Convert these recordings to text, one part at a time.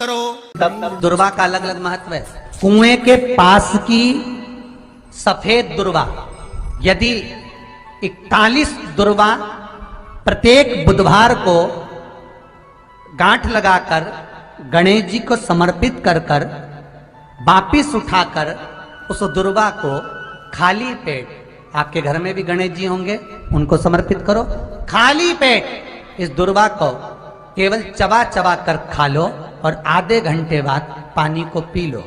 करो। तब दुर्वा का अलग अलग महत्व है। कुएं के पास की सफेद दुर्वा, यदि 41 दुर्वा प्रत्येक बुधवार को गांठ लगाकर गणेश जी को समर्पित कर कर वापिस उठाकर उस दुर्वा को खाली पेट, आपके घर में भी गणेश जी होंगे, उनको समर्पित करो। खाली पेट इस दुर्वा को केवल चबा चबा कर खा लो और आधे घंटे बाद पानी को पी लो।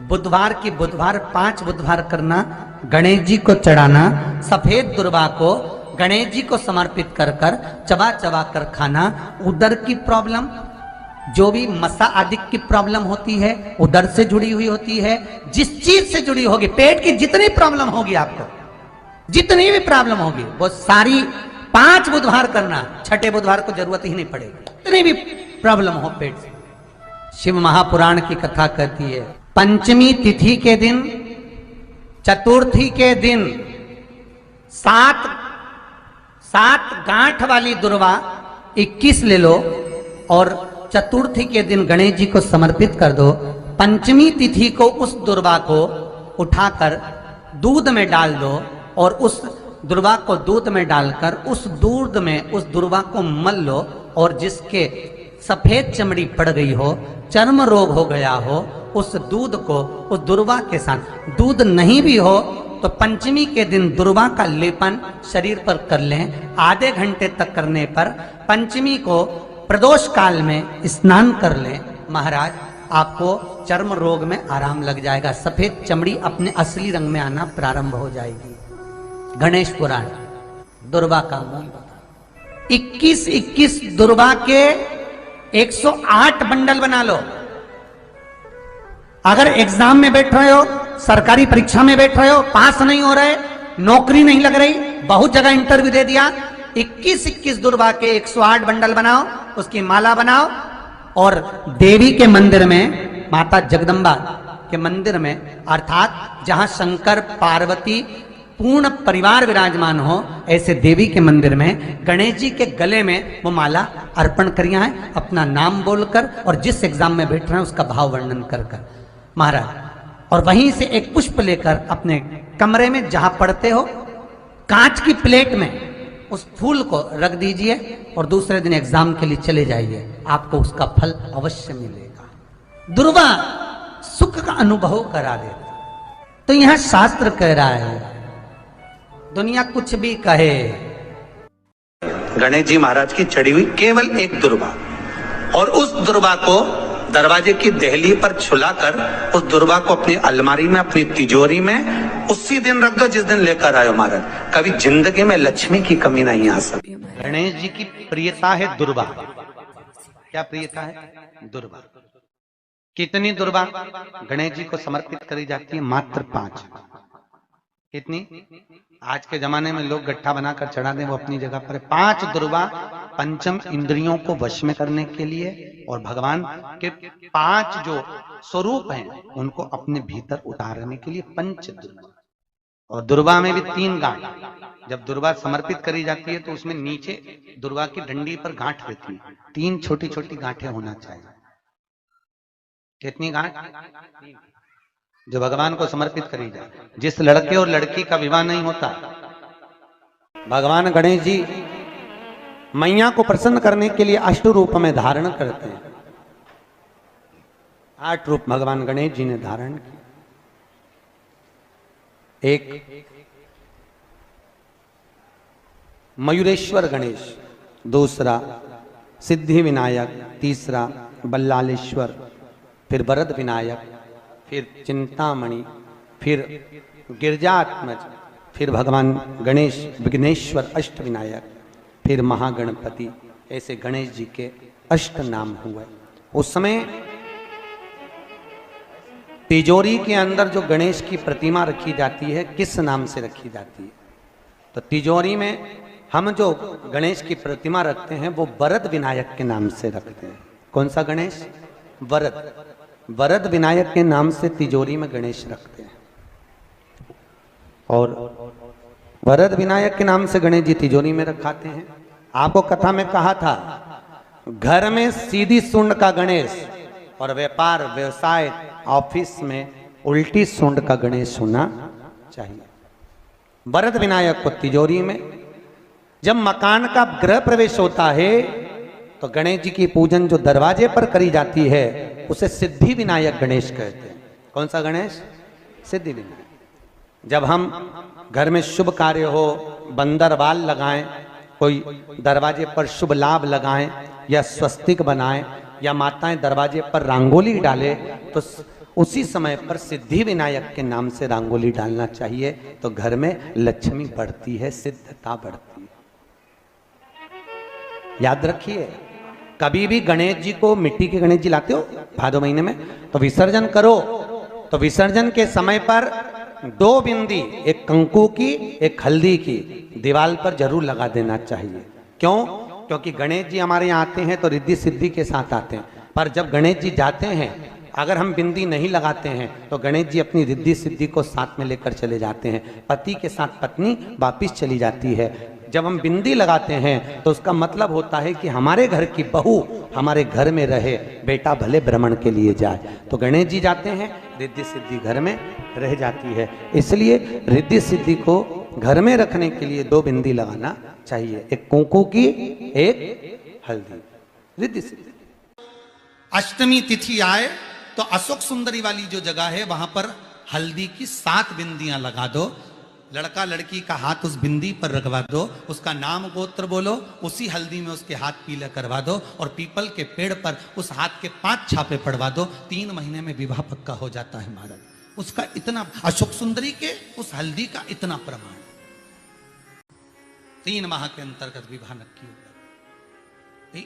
बुधवार की बुधवार 5 बुधवार करना, गणेश जी को चढ़ाना, सफेद दुर्वा को गणेश जी को समर्पित कर कर चबा चबा कर खाना। उदर की प्रॉब्लम, जो भी मसा आदि की प्रॉब्लम होती है उदर से जुड़ी हुई होती है, जिस चीज से जुड़ी होगी, पेट की जितनी प्रॉब्लम होगी, आपको जितनी भी प्रॉब्लम होगी वो सारी 5 बुधवार करना, छठे बुधवार को जरूरत ही नहीं पड़ेगी, जितनी भी प्रॉब्लम हो पेट से। शिव महापुराण की कथा कहती है, पंचमी तिथि के दिन, चतुर्थी के दिन 7 गांठ वाली दुर्वा 21 ले लो और चतुर्थी के दिन गणेश जी को समर्पित कर दो। पंचमी तिथि को उस दुर्वा को उठाकर दूध में डाल दो और उस दुर्वा को दूध में डालकर उस दूध में उस दुर्वा को मल लो, और जिसके सफेद चमड़ी पड़ गई हो, चर्म रोग हो गया हो, उस दूध को उस दुर्वा के साथ, दूध नहीं भी हो तो पंचमी के दिन दुर्वा का लेपन शरीर पर कर लें। आधे घंटे तक करने पर पंचमी को प्रदोष काल में स्नान कर लें। महाराज, आपको चर्म रोग में आराम लग जाएगा, सफेद चमड़ी अपने असली रंग में आना प्रारंभ हो जाएगी। गणेश पुराण दुर्वा का मूल 21 दुर्वा के 108 बंडल बना लो। अगर एग्जाम में बैठ रहे हो, सरकारी परीक्षा में बैठ रहे हो, पास नहीं हो रहे, नौकरी नहीं लग रही, बहुत जगह इंटरव्यू दे दिया, 21 दुर्वा के 108 बंडल बनाओ, उसकी माला बनाओ और देवी के मंदिर में, माता जगदम्बा के मंदिर में, अर्थात जहां शंकर पार्वती पूर्ण परिवार विराजमान हो, ऐसे देवी के मंदिर में गणेश जी के गले में वो माला अर्पण करिया है, अपना नाम बोलकर और जिस एग्जाम में बैठ रहे हैं उसका भाव वर्णन कर कर महाराज, और वहीं से एक पुष्प लेकर अपने कमरे में जहां पढ़ते हो कांच की प्लेट में उस फूल को रख दीजिए और दूसरे दिन एग्जाम के लिए चले जाइए, आपको उसका फल अवश्य मिलेगा। दुर्वा सुख का अनुभव करा देता। तो यहां शास्त्र कह रहा है, दुनिया कुछ भी कहे, गणेश जी महाराज की चढ़ी हुई केवल एक दुर्वा, और उस दुर्वा को दरवाजे की देहली पर छुलाकर उस दुर्वा को अपनी अलमारी में, अपनी तिजोरी में उसी दिन रख दो जिस दिन लेकर आयो महाराज। कभी जिंदगी में लक्ष्मी की कमी नहीं आ सकती। गणेश जी की प्रियता है दुर्वा। क्या प्रियता है? दुर्वा। कितनी दुर्वा गणेश जी को समर्पित करी जाती है? मात्र 5। कितनी? आज के जमाने में लोग गट्ठा बनाकर चढ़ा दें, वो अपनी जगह पर 5 दुर्वा पंचम इंद्रियों को वश में करने के लिए और भगवान के 5 जो स्वरूप हैं उनको अपने भीतर उतारने के लिए 5 दुर्वा। और दुर्वा में भी 3 गांठ। जब दुर्वा समर्पित करी जाती है तो उसमें नीचे दुर्वा की डंडी पर गांठ रहती है, 3 छोटी छोटी गांठें होना चाहिए। कितनी गांठ? जो भगवान को समर्पित करी जाए। जिस लड़के और लड़की का विवाह नहीं होता, भगवान गणेश जी मैया को प्रसन्न करने के लिए 8 रूप में धारण करते हैं। 8 रूप भगवान गणेश जी ने धारण किए। एक मयूरेश्वर गणेश, दूसरा सिद्धि विनायक, तीसरा बल्लालेश्वर, फिर वरद विनायक, फिर चिंतामणि, फिर गिरजात्मज, फिर भगवान गणेश विघ्नेश्वर अष्ट विनायक, फिर महागणपति। ऐसे गणेश जी के 8 नाम हुए। उस समय तिजोरी के अंदर जो गणेश की प्रतिमा रखी जाती है, किस नाम से रखी जाती है? तो तिजोरी में हम जो गणेश की प्रतिमा रखते हैं वो वरद विनायक के नाम से रखते हैं। कौन सा गणेश? वरद। वरद विनायक के नाम से तिजोरी में गणेश रखते हैं। और वरद विनायक के नाम से गणेश जी तिजोरी में रखाते हैं। आपको कथा में कहा था, घर में सीधी सुंड का गणेश और व्यापार व्यवसाय ऑफिस में उल्टी सूंड का गणेश होना चाहिए। वरद विनायक को तिजोरी में। जब मकान का गृह प्रवेश होता है तो गणेश जी की पूजन जो दरवाजे पर करी जाती है उसे सिद्धि विनायक गणेश कहते हैं। कौन सा गणेश? सिद्धि विनायक। जब हम घर में शुभ कार्य हो, बंदरवाल लगाएं, कोई दरवाजे पर शुभ लाभ लगाएं या स्वस्तिक बनाएं या माताएं दरवाजे पर रंगोली डालें तो उसी समय पर सिद्धि विनायक के नाम से रंगोली डालना चाहिए, तो घर में लक्ष्मी बढ़ती है, सिद्धता बढ़ती है। याद रखिए, कभी भी गणेश जी को, मिट्टी के गणेश जी लाते हो भादो महीने में, तो विसर्जन करो तो विसर्जन के समय पर 2 बिंदी, एक कंकु की एक हल्दी की, दीवार पर जरूर लगा देना चाहिए। क्यों? क्योंकि गणेश जी हमारे यहाँ आते हैं तो रिद्धि सिद्धि के साथ आते हैं, पर जब गणेश जी जाते हैं अगर हम बिंदी नहीं लगाते हैं तो गणेश जी अपनी रिद्धि सिद्धि को साथ में लेकर चले जाते हैं। पति के साथ पत्नी वापिस चली जाती है। जब हम बिंदी लगाते हैं तो उसका मतलब होता है कि हमारे घर की बहू हमारे घर में रहे, बेटा भले भ्रमण के लिए जाए। तो गणेश जी जाते हैं, रिद्धि सिद्धि घर में रह जाती है। इसलिए रिद्धि सिद्धि को घर में रखने के लिए 2 बिंदी लगाना चाहिए, एक कुंकू की एक हल्दी, रिद्धि सिद्धि। अष्टमी तिथि आए तो अशोक सुंदरी वाली जो जगह है वहां पर हल्दी की 7 बिंदियां लगा दो। लड़का लड़की का हाथ उस बिंदी पर रखवा दो, उसका नाम गोत्र बोलो, उसी हल्दी में उसके हाथ पीला करवा दो और पीपल के पेड़ पर उस हाथ के 5 छापे पड़वा दो। 3 महीने में विवाह पक्का हो जाता है महाराज। उसका इतना, अशोक सुंदरी के उस हल्दी का इतना प्रमाण, 3 माह के अंतर्गत विवाह नक्की हो जाता।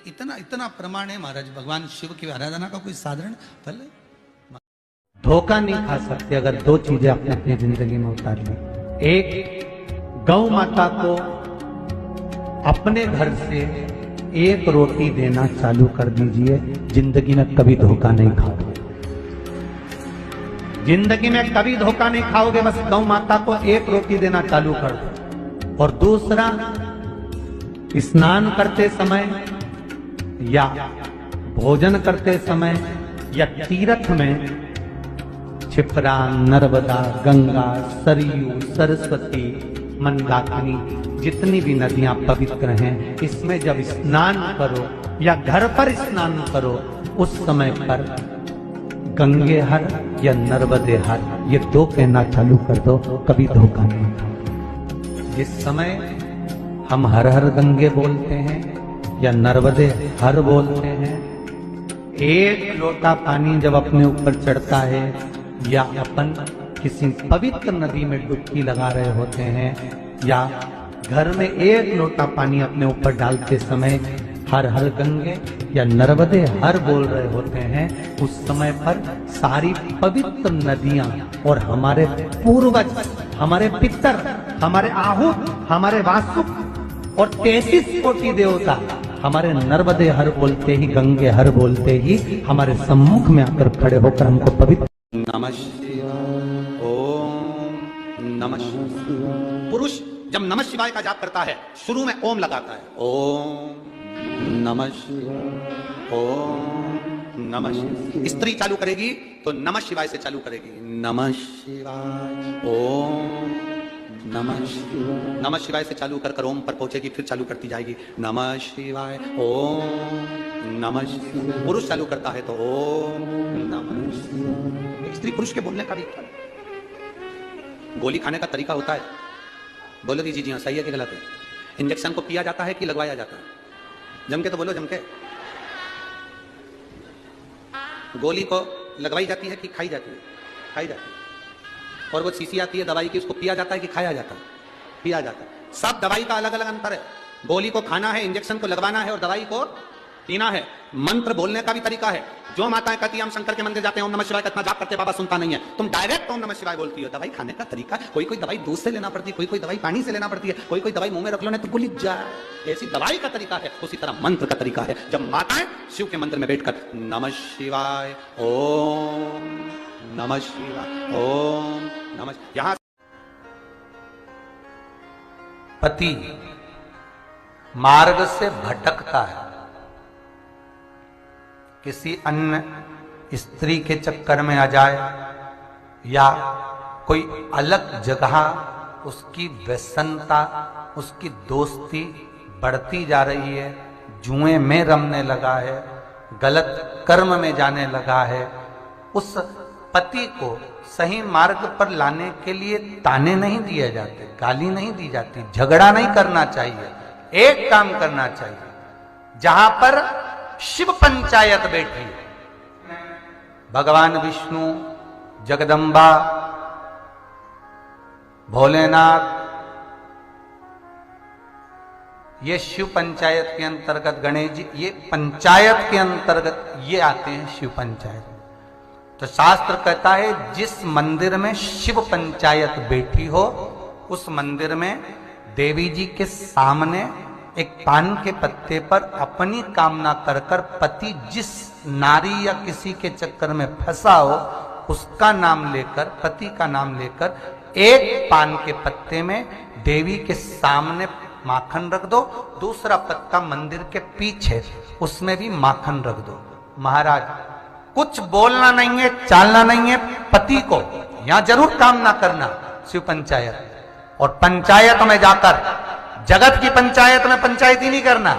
इतना इतना प्रमाण है महाराज। भगवान शिव की आराधना का कोई साधारण फल है? धोखा नहीं खा सकते अगर 2 चीजें आपने अपनी जिंदगी में उतार ली। एक, गौ माता को अपने घर से 1 रोटी देना चालू कर दीजिए, जिंदगी में कभी धोखा नहीं खाओगे। जिंदगी में कभी धोखा नहीं खाओगे, बस गौ माता को 1 रोटी देना चालू कर दो। और दूसरा, स्नान करते समय या भोजन करते समय या तीर्थ में क्षिप्रा, नर्मदा, गंगा, सरयू, सरस्वती, मंदाकिनी, जितनी भी नदियां पवित्र हैं, इसमें जब स्नान करो या घर पर स्नान करो उस समय पर गंगे हर या नर्मदे हर, ये 2 कहना चालू कर दो, कभी धोखा नहीं खाओगे। जिस समय हम हर हर गंगे बोलते हैं या नर्मदे हर बोलते हैं, 1 लोटा पानी जब अपने ऊपर चढ़ता है या अपन किसी पवित्र नदी में डुबकी लगा रहे होते हैं या घर में 1 लोटा पानी अपने ऊपर डालते समय हर हर गंगे या नर्मदे हर बोल रहे होते हैं, उस समय पर सारी पवित्र नदियां और हमारे पूर्वज, हमारे पितर, हमारे आहूत, हमारे वासुक और 33 कोटि देवता हमारे नर्मदे हर बोलते ही, गंगे हर बोलते ही हमारे सम्मुख में आकर खड़े होकर हमको पवित्र नमः शिवाय, ओम नमः शिवाय। पुरुष जब नमः शिवाय का जाप करता है शुरू में ओम लगाता है, ओम नमः शिवाय, ओम नमः शिवाय। स्त्री चालू करेगी तो नमः शिवाय से चालू करेगी, नमः शिवाय, ओम नमः शिवाय। नमः शिवाय से चालू कर ओम पर पहुंचेगी, फिर चालू करती जाएगी, नमः शिवाय, ओम नमः शिवाय। पुरुष चालू करता है तो ओम नमः शिवाय। स्त्री पुरुष के बोलने का भी गोली खाने का तरीका होता है। बोलो जी जी हाँ, सही है कि गलत है? इंजेक्शन को पिया जाता है कि लगवाया जाता है? जम के तो बोलो, जम के। गोली को लगवाई जाती है कि खाई जाती है? खाई जाती है। और वो शीशी आती है दवाई की, उसको पिया जाता है कि खाया जाता है? पिया जाता है। सब दवाई का अलग अलग अंतर है। गोली को खाना है, इंजेक्शन को लगवाना है और दवाई को पीना है। मंत्र बोलने का भी तरीका है। जो माताएं कहती हैं हम शंकर के मंदिर जाते हैं, ओम नमः शिवाय का इतना जाप करते, बाबा सुनता नहीं है, तुम डायरेक्ट ओम नमः शिवाय बोलती हो। दवाई खाने का तरीका, कोई कोई दवाई दूध से लेना पड़ती है, कोई कोई दवाई पानी से लेना पड़ती है, कोई कोई दवाई मुंह में रख लो नहीं तो गुलिक जाए। ऐसी दवाई का तरीका है, उसी तरह मंत्र का तरीका है। जब माताएं शिव के मंदिर में बैठकर नमः शिवाय, ओम नमः शिवाय, ओम नमः, यहां पति मार्ग से भटकता है, किसी अन्य स्त्री के चक्कर में आ जाए या कोई अलग जगह उसकी व्यसनता, उसकी दोस्ती बढ़ती जा रही है, जुए में रमने लगा है, गलत कर्म में जाने लगा है, उस पति को सही मार्ग पर लाने के लिए ताने नहीं दिए जाते, गाली नहीं दी जाती, झगड़ा नहीं करना चाहिए। एक काम करना चाहिए, जहां पर शिव पंचायत बैठी है, भगवान विष्णु, जगदम्बा, भोलेनाथ, ये शिव पंचायत के अंतर्गत, गणेश जी, ये पंचायत के अंतर्गत ये आते हैं शिव पंचायत। तो शास्त्र कहता है जिस मंदिर में शिव पंचायत बैठी हो उस मंदिर में देवी जी के सामने एक पान के पत्ते पर अपनी कामना कर कर पति जिस नारी या किसी के चक्कर में फंसा हो उसका नाम लेकर, पति का नाम लेकर, एक पान के पत्ते में देवी के सामने माखन रख दो, दूसरा पत्ता मंदिर के पीछे उसमें भी माखन रख दो। महाराज कुछ बोलना नहीं है, चालना नहीं है, पति को यहां जरूर कामना करना शिव पंचायत। और पंचायत में जाकर, जगत की पंचायत में पंचायती नहीं करना,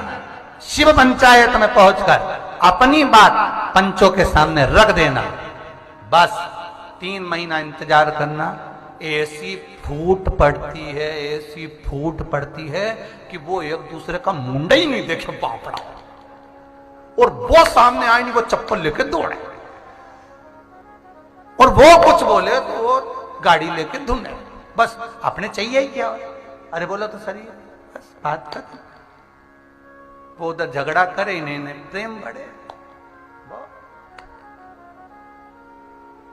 शिव पंचायत में पहुंचकर अपनी बात पंचों के सामने रख देना। बस 3 महीना इंतजार करना। ऐसी फूट पड़ती है, ऐसी फूट पड़ती है कि वो एक दूसरे का मुंडा ही नहीं देखे, बापड़ा, और वो सामने आए नहीं, वो चप्पल लेके दौड़े, और वो कुछ बोले तो वो गाड़ी लेके धुने। बस अपने चाहिए ही क्या, अरे बोला तो सही है, बस बात कर। वो उधर झगड़ा करे, इन्हें प्रेम बढ़े।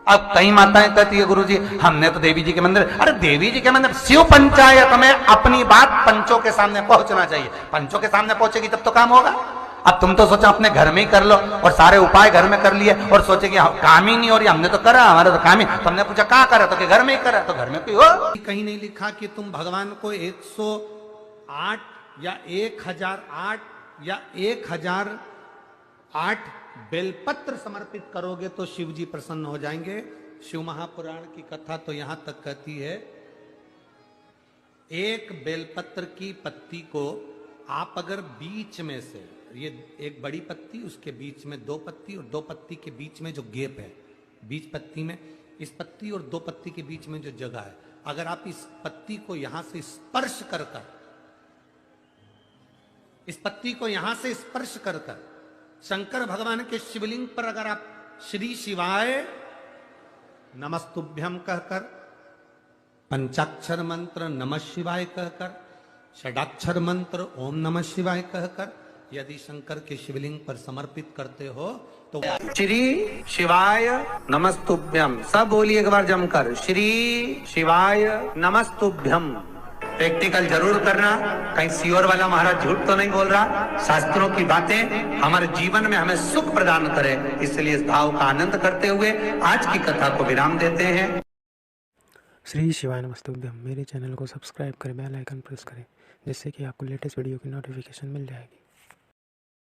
अब कई माताएं कहती है गुरुजी हमने तो देवी जी के मंदिर, अरे देवी जी के मंदिर, शिव पंचायत में अपनी बात पंचों के सामने पहुंचना चाहिए। पंचों के सामने पहुंचेगी तब तो काम होगा। अब तुम तो सोचा अपने घर में ही कर लो और सारे उपाय घर में कर लिए और सोचे कि काम ही नहीं हो रही, हमने तो करा, हमारा तो काम ही। तुमने पूछा कहाँ करा, तो कि घर में ही करा, तो घर में कोई हो। कहीं नहीं लिखा कि तुम भगवान को 108 या 1008 या 1008 बेलपत्र समर्पित करोगे तो शिव जी प्रसन्न हो जाएंगे। शिव महापुराण की कथा तो यहां तक कहती है, एक बेलपत्र की पत्ती को आप अगर बीच में से, ये एक बड़ी पत्ती, उसके बीच में 2 पत्ती और 2 पत्ती के बीच में जो गैप है, बीच पत्ती में, इस पत्ती और 2 पत्ती के बीच में जो जगह है, अगर आप इस पत्ती को यहां से स्पर्श कर कर, इस पत्ती को यहां से स्पर्श कर कर शंकर भगवान के शिवलिंग पर अगर आप श्री शिवाय नमस्तुभ्यम कहकर, पंचाक्षर मंत्र नमः शिवाय कहकर, षडाक्षर मंत्र ओम नमः शिवाय कहकर यदि शंकर के शिवलिंग पर समर्पित करते हो तो श्री शिवाय नमस्तुभ्यम, सब बोलिए एक बार जमकर, श्री शिवाय नमस्तुभ्यम। प्रैक्टिकल जरूर करना, कहीं सियोर वाला महाराज झूठ तो नहीं बोल रहा। शास्त्रों की बातें हमारे जीवन में हमें सुख प्रदान करें, इसलिए इस भाव का आनंद करते हुए आज की कथा को विराम देते हैं। श्री शिवाय नमस्तुभ्यम। मेरे चैनल को सब्सक्राइब करें, बेल आइकन प्रेस करें, जिससे कि आपको लेटेस्ट वीडियो की नोटिफिकेशन मिल जाएगी।